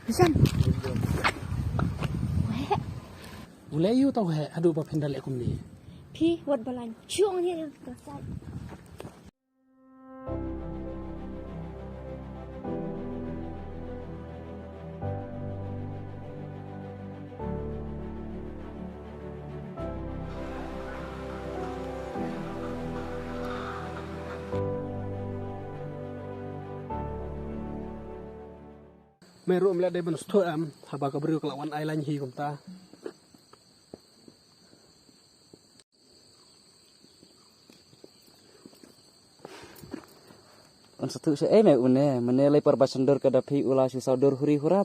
Bisa. Boleh you tahu he, aduh apa pendal aku ni. Pi, wat balan. Ciong ni yang kasar. Meru melihat dia benus tu haba kabri kelawan ailan hi kumta. Satu saya me une menelai perbasandor kadapi ulah susah dor huri hurat